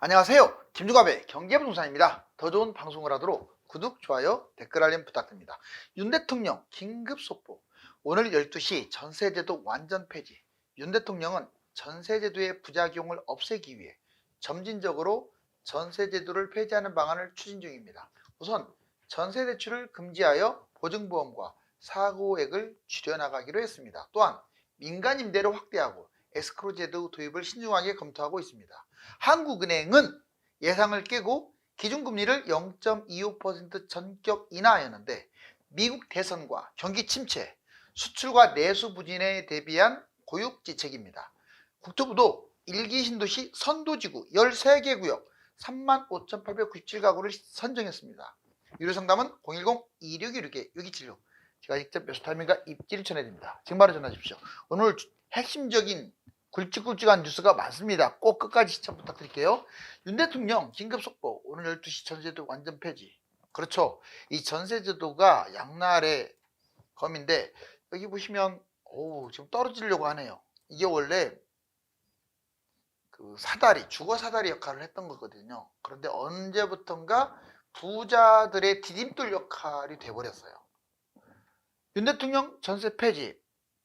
안녕하세요. 김주갑의 경제부동산입니다. 더 좋은 방송을 하도록 구독, 좋아요, 댓글 알림 부탁드립니다. 윤 대통령 긴급 속보. 오늘 12시 전세제도 완전 폐지. 윤 대통령은 전세제도의 부작용을 없애기 위해 점진적으로 전세제도를 폐지하는 방안을 추진 중입니다. 우선 전세대출을 금지하여 보증보험과 사고액을 줄여나가기로 했습니다. 또한 민간임대를 확대하고 에스크로 제도 도입을 신중하게 검토하고 있습니다. 한국은행은 예상을 깨고 기준금리를 0.25% 전격 인하하였는데 미국 대선과 경기 침체, 수출과 내수 부진에 대비한 고육지책입니다. 국토부도 1기 신도시 선도지구 13개 구역 35,897가구를 선정했습니다. 유료상담은 010-2616-6276. 제가 직접 매수타임과 입지를 전해드립니다. 지금 바로 전화 주십시오. 오늘 핵심적인 굵직굵직한 뉴스가 많습니다. 꼭 끝까지 시청 부탁드릴게요. 윤 대통령 긴급 속보. 오늘 12시 전세제도 완전 폐지. 그렇죠. 이 전세제도가 양날의 검인데 여기 보시면 지금 떨어지려고 하네요. 이게 원래 그 사다리, 주거 사다리 역할을 했던 거거든요. 그런데 언제부턴가 부자들의 디딤돌 역할이 돼버렸어요. 윤 대통령 전세 폐지.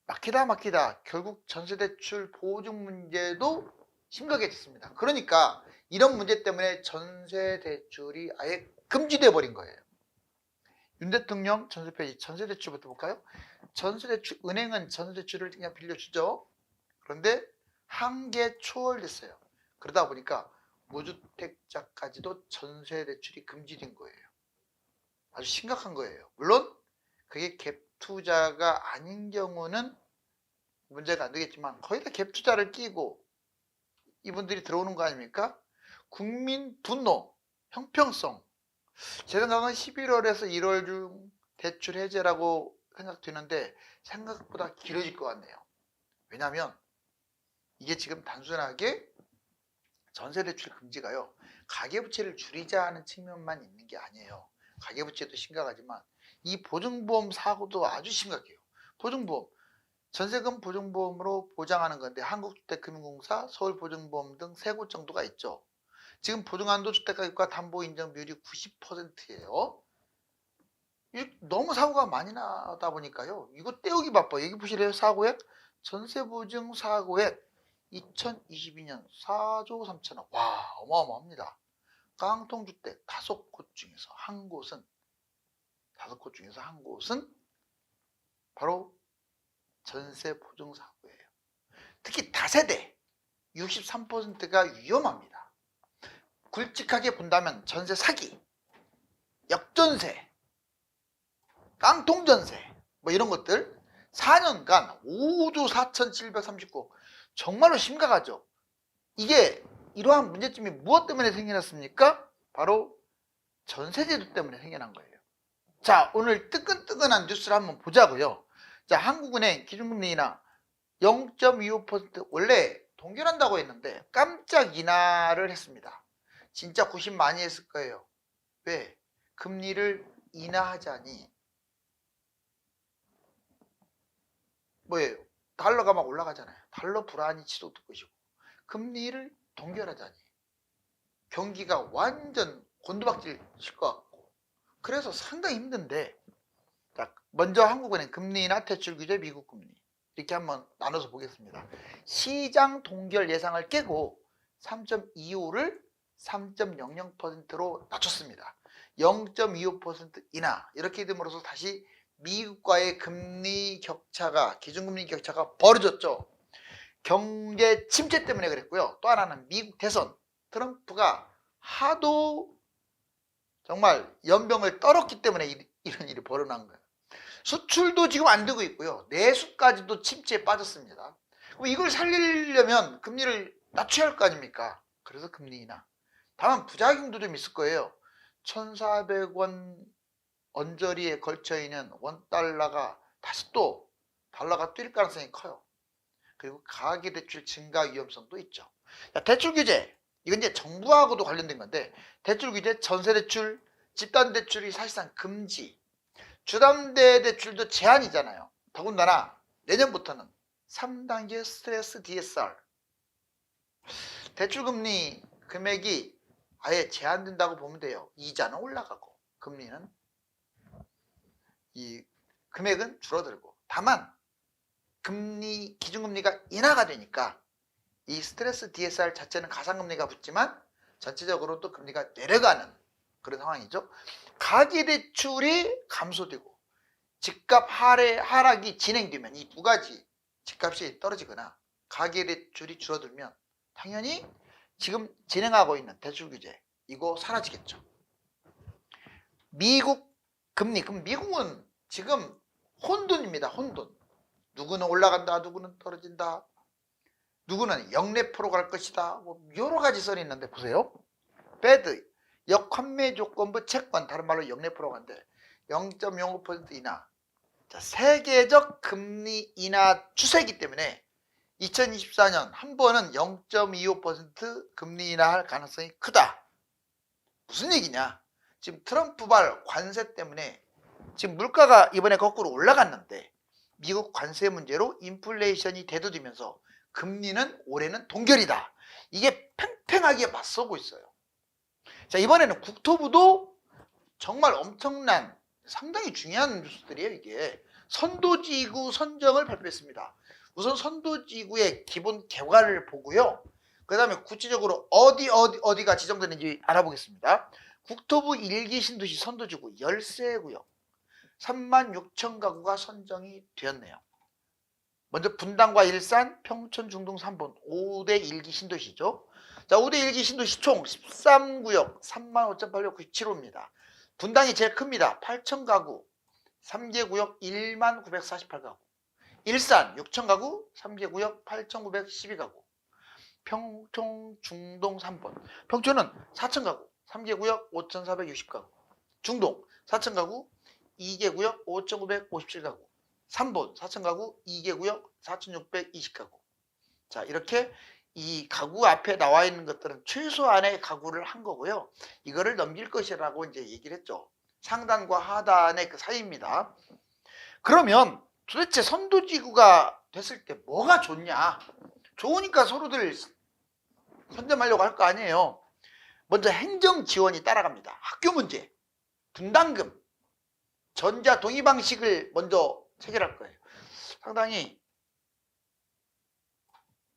막히다 결국 전세대출 보증 문제도 심각해졌습니다. 그러니까 이런 문제 때문에 전세대출이 아예 금지돼 버린 거예요. 윤 대통령 전세 폐지, 전세대출부터 볼까요? 전세대출, 은행은 전세대출을 그냥 빌려주죠. 그런데 한계 초월됐어요. 그러다 보니까 무주택자까지도 전세대출이 금지된 거예요. 아주 심각한 거예요. 물론 그게 갭 투자가 아닌 경우는 문제가 안 되겠지만 거의 다 갭 투자를 끼고 이분들이 들어오는 거 아닙니까? 국민 분노, 형평성. 제 생각은 11월에서 1월 중 대출 해제라고 생각되는데 생각보다 길어질 것 같네요. 왜냐하면 이게 지금 단순하게 전세대출 금지가요, 가계부채를 줄이자는 측면만 있는 게 아니에요. 가계부채도 심각하지만 이 보증보험 사고도 아주 심각해요. 보증보험, 전세금 보증보험으로 보장하는 건데 한국주택금융공사, 서울보증보험 등 3곳 정도가 있죠. 지금 보증한도 주택가격과 담보인정 비율이 90%예요. 너무 사고가 많이 나다 보니까요, 이거 떼우기 바빠요. 여기 보시래요. 사고액, 전세보증 사고액 2022년 4조 3천억. 와, 어마어마합니다. 깡통주택 5곳 중에서 한 곳은 바로 전세 보증 사고예요. 특히 다세대 63%가 위험합니다. 굵직하게 본다면 전세 사기, 역전세, 깡통전세 뭐 이런 것들 4년간 5조 4,739억, 정말로 심각하죠. 이게 이러한 문제점이 무엇 때문에 생겨났습니까? 바로 전세제도 때문에 생겨난 거예요. 자, 오늘 뜨끈뜨끈한 뉴스를 한번 보자고요. 자, 한국은행 기준금리 인하 0.25% 원래 동결한다고 했는데 깜짝 인하를 했습니다. 진짜 고심 많이 했을 거예요. 왜? 금리를 인하하자니 뭐예요? 달러가 막 올라가잖아요. 달러 불안이 치솟을 것이고, 금리를 동결하자니 경기가 완전 곤두박질 칠 것 같고, 그래서 상당히 힘든데, 자, 먼저 한국은행 금리 인하 대출 규제 미국 금리 이렇게 한번 나눠서 보겠습니다. 시장 동결 예상을 깨고 3.25를 3.00%로 낮췄습니다. 0.25% 인하 이렇게 됨으로써 다시 미국과의 금리 격차가, 기준금리 격차가 벌어졌죠. 경제 침체 때문에 그랬고요. 또 하나는 미국 대선, 트럼프가 하도 정말 연병을 떨었기 때문에 이런 일이 벌어난 거예요. 수출도 지금 안 되고 있고요. 내수까지도 침체에 빠졌습니다. 이걸 살리려면 금리를 낮춰야 할 거 아닙니까? 그래서 금리 인하. 다만 부작용도 좀 있을 거예요. 1,400원 언저리에 걸쳐있는 원달러가 다시 또 달러가 뛸 가능성이 커요. 그리고 가계대출 증가 위험성도 있죠. 자, 대출 규제. 이건 이제 정부하고도 관련된 건데, 대출 규제, 전세대출, 집단대출이 사실상 금지. 주담대 대출도 제한이잖아요. 더군다나 내년부터는 3단계 스트레스 DSR. 대출금리 금액이 아예 제한된다고 보면 돼요. 이자는 올라가고 금리는 이 금액은 줄어들고 다만 금리 기준금리가 인하가 되니까 이 스트레스 DSR 자체는 가상금리가 붙지만 전체적으로 또 금리가 내려가는 그런 상황이죠. 가계대출이 감소되고 집값 하락이 진행되면 이 두 가지 집값이 떨어지거나 가계대출이 줄어들면 당연히 지금 진행하고 있는 대출 규제 이거 사라지겠죠. 미국 금리 그럼 미국은 지금 혼돈입니다. 혼돈. 누구는 올라간다 누구는 떨어진다 누구는 역레포로 갈 것이다 뭐 여러 가지 썰이 있는데 보세요. 배드 역환매 조건부 채권 다른 말로 역레포로 간대 0.05% 인하. 자, 세계적 금리 인하 추세이기 때문에 2024년 한 번은 0.25% 금리 인하할 가능성이 크다. 무슨 얘기냐? 지금 트럼프발 관세 때문에 지금 물가가 이번에 거꾸로 올라갔는데 미국 관세 문제로 인플레이션이 대두되면서 금리는 올해는 동결이다. 이게 팽팽하게 맞서고 있어요. 자, 이번에는 국토부도 정말 엄청난 상당히 중요한 뉴스들이에요. 이게 선도지구 선정을 발표했습니다. 우선 선도지구의 기본 개괄을 보고요. 그 다음에 구체적으로 어디가 지정되는지 알아보겠습니다. 국토부 1기 신도시 선도지구 13구역 36,000 가구가 선정이 되었네요. 먼저 분당과 일산, 평촌, 중동 3번 5대 1기 신도시죠. 자, 5대 1기 신도시 총 13구역 35,897호입니다. 분당이 제일 큽니다. 8,000 가구, 3개 구역 19,948가구. 일산 6,000 가구, 3개 구역 8,912가구. 평촌, 중동 3번. 평촌은 4,000 가구, 3개 구역 5,460가구. 중동 4,000 가구, 2개 구역 5,957가구. 3번 4,000 가구, 2개 구역 4,620가구. 자, 이렇게 이 가구 앞에 나와 있는 것들은 최소한의 가구를 한 거고요. 이거를 넘길 것이라고 이제 얘기를 했죠. 상단과 하단의 그 사이입니다. 그러면 도대체 선도지구가 됐을 때 뭐가 좋냐? 좋으니까 서로들 선점하려고 할 거 아니에요. 먼저 행정 지원이 따라갑니다. 학교 문제, 분담금, 전자 동의 방식을 먼저 체결할 거예요. 상당히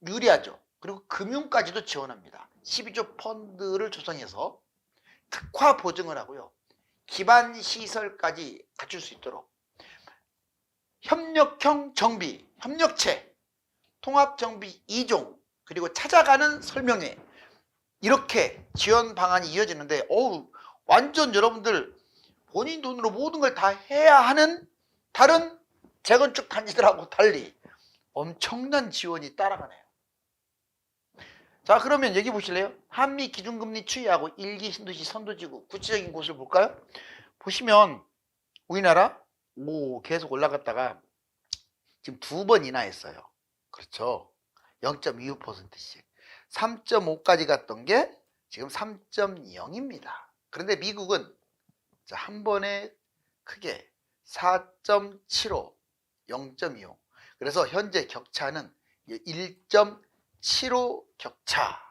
유리하죠. 그리고 금융까지도 지원합니다. 12조 펀드를 조성해서 특화 보증을 하고요. 기반 시설까지 갖출 수 있도록 협력형 정비, 협력체, 통합정비 2종, 그리고 찾아가는 설명회 이렇게 지원 방안이 이어지는데 완전 여러분들 본인 돈으로 모든 걸 다 해야 하는 다른 재건축 단지들하고 달리 엄청난 지원이 따라가네요. 자, 그러면 여기 보실래요? 한미 기준금리 추이하고 1기 신도시 선도지구 구체적인 곳을 볼까요? 보시면 우리나라 계속 올라갔다가 지금 2번 인하했어요. 그렇죠. 0.25%씩 3.5까지 갔던 게 지금 3.0입니다. 그런데 미국은 한 번에 크게 4.75, 0.25. 그래서 현재 격차는 1.75 격차.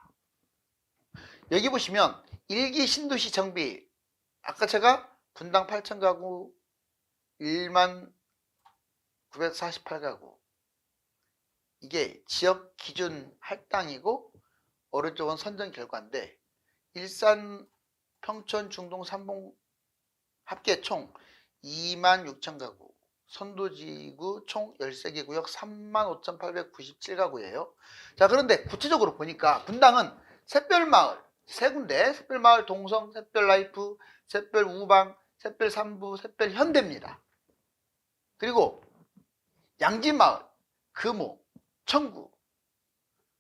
여기 보시면 1기 신도시 정비 아까 제가 분당 8,000 가구 10,948가구 이게 지역 기준 할당이고 오른쪽은 선정 결과인데 일산, 평촌, 중동, 삼봉 합계 총 26,000가구 선도지구 총 13개 구역 35,897가구예요. 자, 그런데 구체적으로 보니까 분당은 샛별마을 3군데 샛별마을 동성, 샛별라이프, 샛별우방, 샛별삼부, 샛별현대입니다. 그리고 양진마을, 금호, 청구,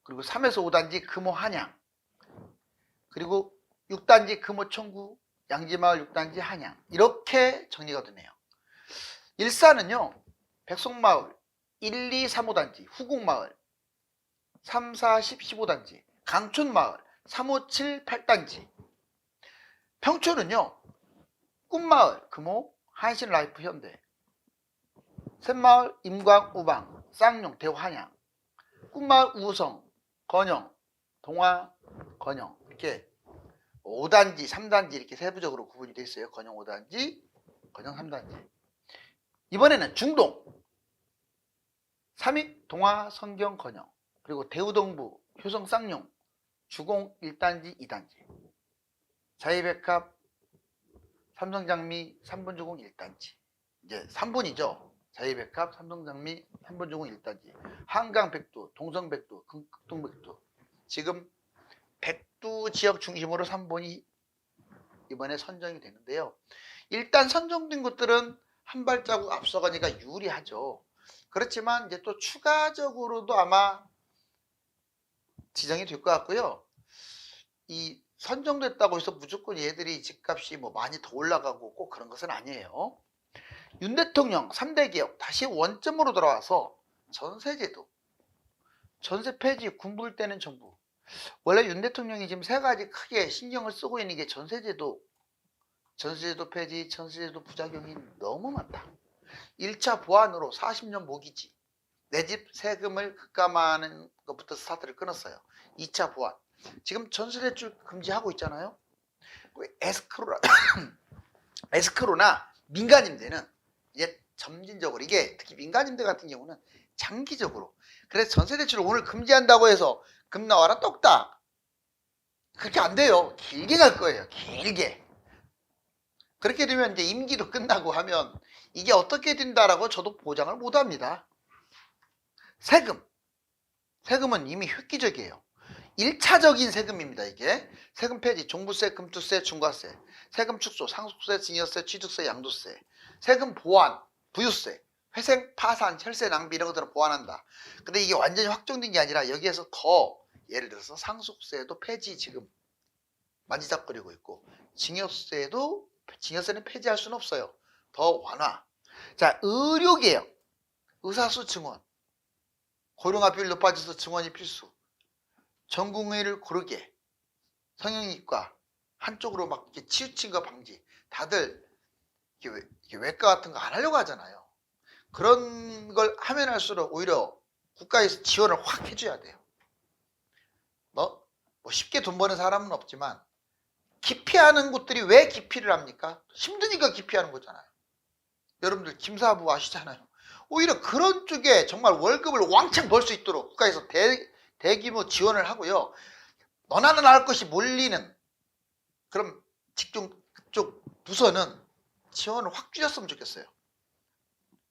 그리고 3에서 5단지 금호 한양, 그리고 6단지 금호 청구, 양지마을 6단지 한양 이렇게 정리가 되네요. 일산은요 백송마을 1, 2, 3, 5단지, 후곡마을 3, 4, 10, 15단지, 강촌마을 3, 5, 7, 8단지. 평촌은요 꿈마을, 금호, 한신라이프 현대, 샘마을, 임광, 우방, 쌍용, 대호, 한양, 꿈마을, 우성, 건영, 동화, 건영 이렇게 5단지, 3단지 이렇게 세부적으로 구분이 되어 있어요. 건영 5단지, 건영 3단지. 이번에는 중동, 삼익, 동화, 성경, 건영, 그리고 대우동부, 효성, 쌍용, 주공 1단지, 2단지, 자이백합, 삼성장미, 3분 주공 1단지. 이제 3분이죠. 자이백합, 삼성장미, 3분 주공 1단지. 한강백두, 동성백두, 극동백두. 지금 백두 지역 중심으로 3분이 이번에 선정이 되는데요. 일단 선정된 곳들은 한 발자국 앞서가니까 유리하죠. 그렇지만 이제 또 추가적으로도 아마 지정이 될 것 같고요. 이 선정됐다고 해서 무조건 얘들이 집값이 뭐 많이 더 올라가고 꼭 그런 것은 아니에요. 윤 대통령 3대 개혁 다시 원점으로 돌아와서 전세제도, 전세 폐지, 군불대는 정부. 원래 윤 대통령이 지금 세 가지 크게 신경을 쓰고 있는 게 전세제도 폐지, 전세제도 부작용이 너무 많다. 1차 보완으로 40년 모기지, 내 집 세금을 급감하는 것부터 스타트를 끊었어요. 2차 보완. 지금 전세대출 금지하고 있잖아요. 에스크로나 민간임대는 이제 점진적으로, 이게 특히 민간임대 같은 경우는 장기적으로, 그래서 전세대출을 오늘 금지한다고 해서 금 나와라 똑딱 그렇게 안 돼요. 길게 갈 거예요. 길게. 그렇게 되면 이제 임기도 끝나고 하면 이게 어떻게 된다라고 저도 보장을 못 합니다. 세금은 이미 획기적이에요. 1차적인 세금입니다. 이게 세금 폐지, 종부세, 금투세, 중과세, 세금 축소, 상속세, 증여세, 취득세, 양도세, 세금 보완, 부유세, 회생, 파산, 혈세, 낭비 이런 것들을 보완한다. 근데 이게 완전히 확정된 게 아니라 여기에서 더, 예를 들어서 상속세도 폐지 지금 만지작거리고 있고, 증여세는 폐지할 수는 없어요. 더 완화. 자, 의료개혁, 의사수 증원, 고령화비율 높아져서 증원이 필수, 전공의를 고르게, 성형외과 한쪽으로 막 이렇게 치우친 거 방지. 다들 이렇게 외과 같은 거 안 하려고 하잖아요. 그런 걸 하면 할수록 오히려 국가에서 지원을 확 해줘야 돼요. 뭐 쉽게 돈 버는 사람은 없지만 기피하는 곳들이 왜 기피를 합니까? 힘드니까 기피하는 거잖아요. 여러분들 김사부 아시잖아요. 오히려 그런 쪽에 정말 월급을 왕창 벌 수 있도록 국가에서 대규모 지원을 하고요. 너나는 할 것이 몰리는 그럼 직종 그쪽 부서는 지원을 확 줄였으면 좋겠어요.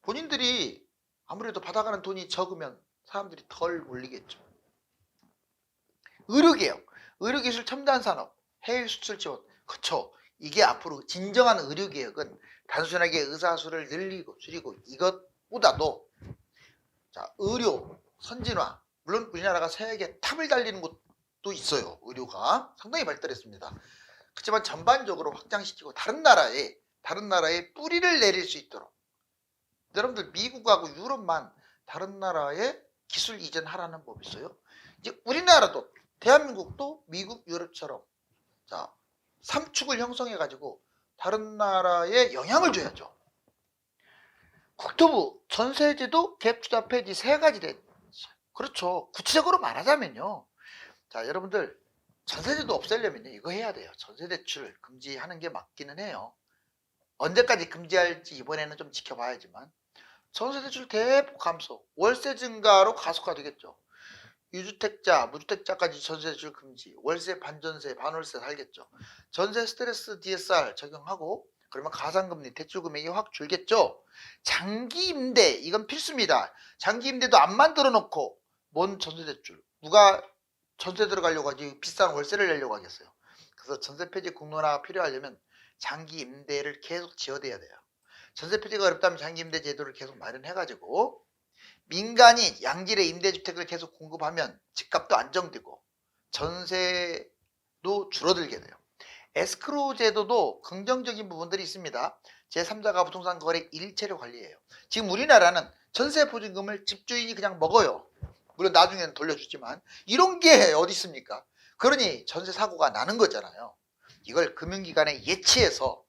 본인들이 아무래도 받아가는 돈이 적으면 사람들이 덜 몰리겠죠. 의료개혁, 의료기술 첨단산업, 해외 수출 지원. 그쵸. 이게 앞으로 진정한 의료개혁은 단순하게 의사수를 늘리고 줄이고 이것보다도, 자, 의료 선진화. 물론 우리나라가 세계 탑을 달리는 곳도 있어요. 의료가 상당히 발달했습니다. 그렇지만 전반적으로 확장시키고 다른 나라에 뿌리를 내릴 수 있도록, 여러분들 미국하고 유럽만 다른 나라에 기술 이전하라는 법이 있어요. 이제 우리나라도, 대한민국도 미국, 유럽처럼, 자, 3축을 형성해 가지고 다른 나라에 영향을 줘야죠. 국토부 전세제도 갭 투자 폐지 세 가지 그렇죠. 구체적으로 말하자면요. 자, 여러분들 전세제도 없애려면요, 이거 해야 돼요. 전세대출 금지하는 게 맞기는 해요. 언제까지 금지할지 이번에는 좀 지켜봐야지만, 전세대출 대폭 감소, 월세 증가로 가속화되겠죠. 유주택자, 무주택자까지 전세대출 금지, 월세 반전세, 반월세 살겠죠. 전세 스트레스 DSR 적용하고, 그러면 가상금리, 대출 금액이 확 줄겠죠. 장기 임대, 이건 필수입니다. 장기 임대도 안 만들어 놓고 뭔 전세대출, 누가 전세 들어가려고 하지 비싼 월세를 내려고 하겠어요. 그래서 전세 폐지 공론화가 필요하려면 장기 임대를 계속 지어대야 돼요. 전세 폐지가 어렵다면 장기 임대 제도를 계속 마련해가지고 민간이 양질의 임대주택을 계속 공급하면 집값도 안정되고 전세도 줄어들게 돼요. 에스크로우 제도도 긍정적인 부분들이 있습니다. 제3자가 부동산 거래 일체를 관리해요. 지금 우리나라는 전세 보증금을 집주인이 그냥 먹어요. 물론 나중에는 돌려주지만 이런 게 어디 있습니까? 그러니 전세 사고가 나는 거잖아요. 이걸 금융기관에 예치해서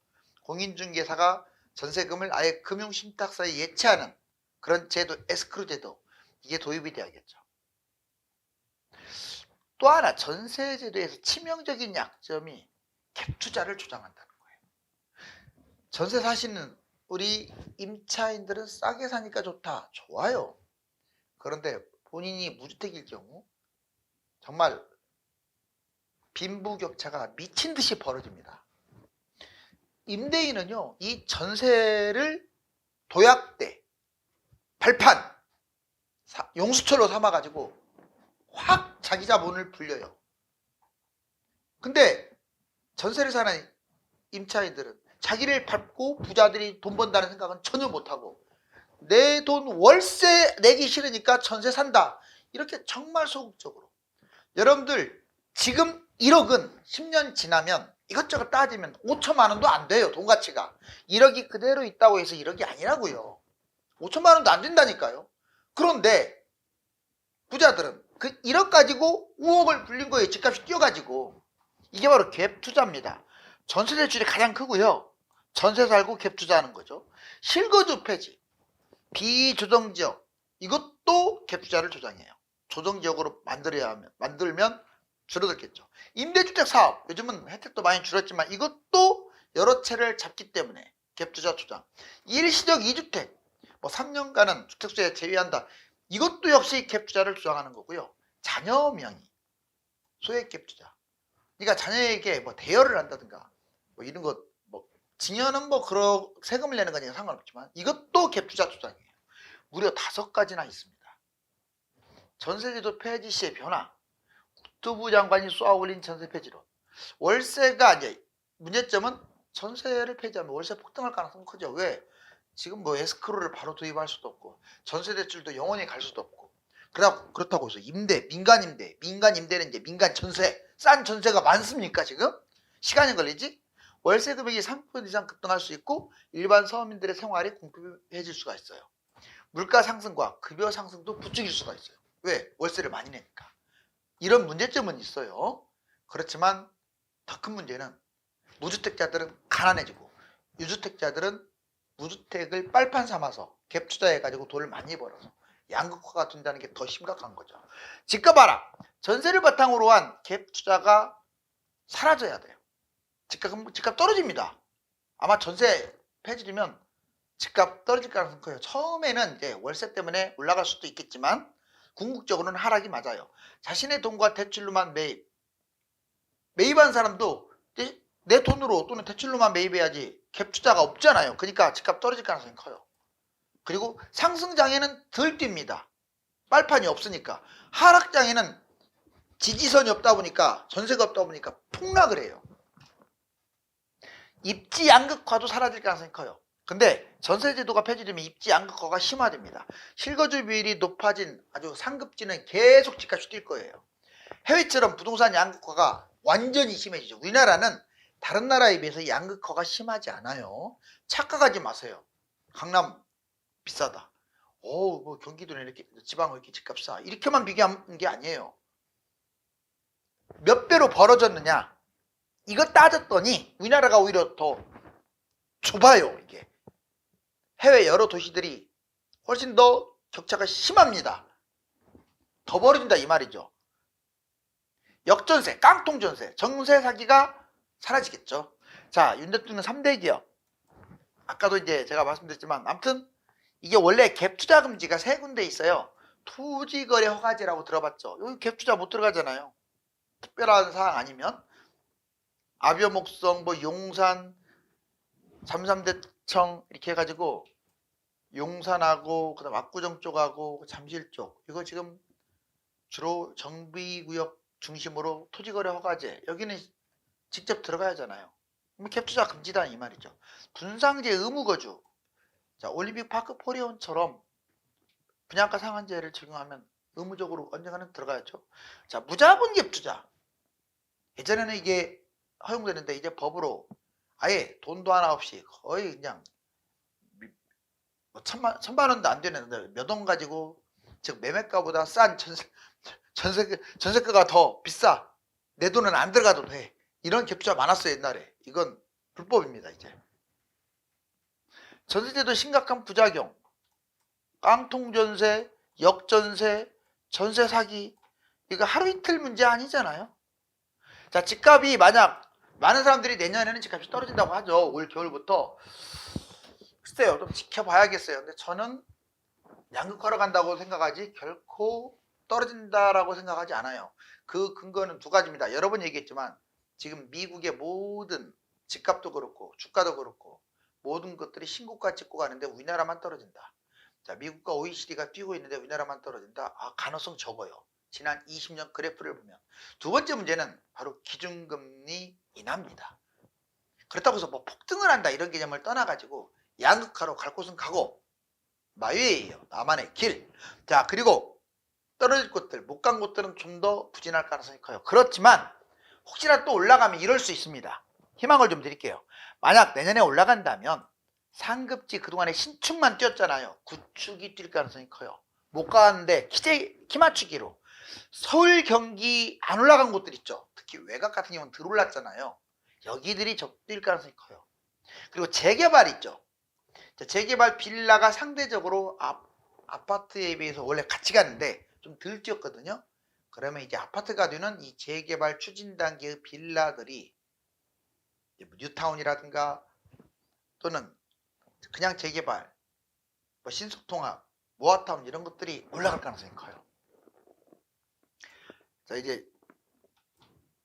공인중개사가 전세금을 아예 금융신탁사에 예치하는 그런 제도, 에스크로 제도, 이게 도입이 돼야겠죠. 또 하나 전세제도에서 치명적인 약점이 갭 투자를 주장한다는 거예요. 전세 사시는 우리 임차인들은 싸게 사니까 좋다. 좋아요. 그런데 본인이 무주택일 경우 정말 빈부격차가 미친 듯이 벌어집니다. 임대인은요, 이 전세를 도약대, 발판, 용수철로 삼아가지고 확 자기 자본을 불려요. 근데 전세를 사는 임차인들은 자기를 밟고 부자들이 돈 번다는 생각은 전혀 못하고 내 돈 월세 내기 싫으니까 전세 산다. 이렇게 정말 소극적으로. 여러분들 지금 1억은 10년 지나면 이것저것 따지면 5천만 원도 안 돼요. 돈 가치가. 1억이 그대로 있다고 해서 1억이 아니라고요. 5천만 원도 안 된다니까요. 그런데 부자들은 그 1억 가지고 5억을 불린 거예요. 집값이 뛰어가지고. 이게 바로 갭 투자입니다. 전세 대출이 가장 크고요. 전세 살고 갭 투자하는 거죠. 실거주 폐지, 비조정지역, 이것도 갭 투자를 조장해요. 조정지역으로 만들면 줄어들겠죠. 임대주택 사업, 요즘은 혜택도 많이 줄었지만 이것도 여러 채를 잡기 때문에 갭 투자 조장. 일시적 2주택, 뭐 3년간은 주택수에 제외한다. 이것도 역시 갭 투자를 주장하는 거고요. 자녀 명의, 소액 갭 투자. 그러니까 자녀에게 뭐 대여를 한다든가 뭐 이런 것, 뭐 증여는 뭐 그런 세금을 내는 거니까 상관없지만 이것도 갭 투자 조장이에요. 무려 5가지나 있습니다. 전세제도 폐지 시의 변화, 국토부 장관이 쏘아올린 전세 폐지론. 월세가 이제 문제점은 전세를 폐지하면 월세 폭등할 가능성이 크죠. 왜? 지금 뭐 에스크로를 바로 도입할 수도 없고 전세 대출도 영원히 갈 수도 없고 그렇다고 해서 민간 임대는 이제 민간 전세, 싼 전세가 많습니까 지금? 시간이 걸리지? 월세 금액이 3% 이상 급등할 수 있고 일반 서민들의 생활이 궁핍해질 수가 있어요. 물가 상승과 급여 상승도 부추길 수가 있어요. 왜? 월세를 많이 내니까. 이런 문제점은 있어요. 그렇지만 더 큰 문제는 무주택자들은 가난해지고 유주택자들은 무주택을 빨판 삼아서 갭 투자해가지고 돈을 많이 벌어서 양극화가 된다는 게 더 심각한 거죠. 집값 봐라. 전세를 바탕으로 한 갭 투자가 사라져야 돼요. 집값 떨어집니다. 아마 전세 폐지되면 집값 떨어질 가능성이 커요. 처음에는 이제 월세 때문에 올라갈 수도 있겠지만 궁극적으로는 하락이 맞아요. 자신의 돈과 대출로만 매입한 사람도 내 돈으로 또는 대출로만 매입해야지 갭 투자가 없잖아요. 그러니까 집값 떨어질 가능성이 커요. 그리고 상승장에는 덜 뜁니다. 빨판이 없으니까. 하락장에는 지지선이 없다 보니까 전세가 없다 보니까 폭락을 해요. 입지 양극화도 사라질 가능성이 커요. 근데 전세제도가 폐지되면 입지 양극화가 심화됩니다. 실거주 비율이 높아진 아주 상급지는 계속 집값이 뛸 거예요. 해외처럼 부동산 양극화가 완전히 심해지죠. 우리나라는 다른 나라에 비해서 양극화가 심하지 않아요. 착각하지 마세요. 강남 비싸다. 뭐 경기도는 이렇게 지방은 이렇게 집값 싸. 이렇게만 비교하는 게 아니에요. 몇 배로 벌어졌느냐? 이거 따졌더니 우리나라가 오히려 더 좁아요. 이게 해외 여러 도시들이 훨씬 더 격차가 심합니다. 더 벌어진다 이 말이죠. 역전세, 깡통전세, 정세 사기가 사라지겠죠. 자, 윤 대통령 3대 기업. 아까도 이제 제가 말씀드렸지만 아무튼 이게 원래 갭 투자 금지가 3군데 있어요. 토지거래 허가제라고 들어봤죠. 여기 갭 투자 못 들어가잖아요. 특별한 사항 아니면 아비어목성, 뭐 용산, 잠삼대청 이렇게 해가지고 용산하고 그다음 압구정 쪽하고 잠실 쪽 이거 지금 주로 정비구역 중심으로 토지거래 허가제 여기는 직접 들어가야 하잖아요. 그럼 갭 투자 금지다 이 말이죠. 분상제 의무거주. 자, 올림픽 파크 포리온처럼 분양가 상한제를 적용하면 의무적으로 언젠가는 들어가야죠. 자, 무자본 갭 투자. 예전에는 이게 허용되는데 이제 법으로 아예 돈도 하나 없이 거의 그냥 천만 원도 안 되는데 몇 원 가지고 즉 매매가보다 싼 전세가가 더 비싸. 내 돈은 안 들어가도 돼. 이런 갭 투자 많았어요 옛날에. 이건 불법입니다 이제. 전세제도 심각한 부작용. 깡통전세, 역전세, 전세 사기 이거 하루 이틀 문제 아니잖아요. 자, 집값이 만약 많은 사람들이 내년에는 집값이 떨어진다고 하죠. 올 겨울부터. 글쎄요, 좀 지켜봐야겠어요. 근데 저는 양극화로 간다고 생각하지 결코 떨어진다라고 생각하지 않아요. 그 근거는 두 가지입니다. 여러 번 얘기했지만 지금 미국의 모든 집값도 그렇고 주가도 그렇고 모든 것들이 신고가 찍고 가는데 우리나라만 떨어진다. 자, 미국과 OECD가 뛰고 있는데 우리나라만 떨어진다. 가능성 적어요. 지난 20년 그래프를 보면. 두 번째 문제는 바로 기준금리 인하입니다. 그렇다고 해서 뭐 폭등을 한다 이런 개념을 떠나가지고 양극화로 갈 곳은 가고 마유예요. 나만의 길. 자, 그리고 떨어질 곳들, 못 간 곳들은 좀 더 부진할 가능성이 커요. 그렇지만 혹시나 또 올라가면 이럴 수 있습니다. 희망을 좀 드릴게요. 만약 내년에 올라간다면 상급지 그동안에 신축만 뛰었잖아요. 구축이 뛸 가능성이 커요. 못 가는데 키 맞추기로 서울, 경기 안 올라간 곳들 있죠. 특히 외곽 같은 경우는 덜 올랐잖아요. 여기들이 뛸 가능성이 커요. 그리고 재개발 있죠. 재개발 빌라가 상대적으로 아파트에 비해서 원래 같이 가는데 좀 덜 뛰었거든요. 그러면 이제 아파트가 되는 이 재개발 추진 단계의 빌라들이 뉴타운이라든가 또는 그냥 재개발, 뭐 신속통합, 모아타운 이런 것들이 올라갈 가능성이 커요. 자, 이제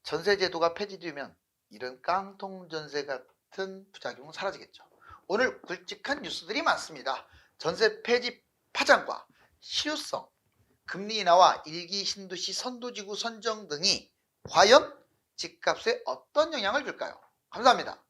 전세제도가 폐지되면 이런 깡통 전세 같은 부작용은 사라지겠죠. 오늘 굵직한 뉴스들이 많습니다. 전세 폐지 파장과 실효성, 금리 인하와 일기 신도시 선도지구 선정 등이 과연 집값에 어떤 영향을 줄까요? 감사합니다.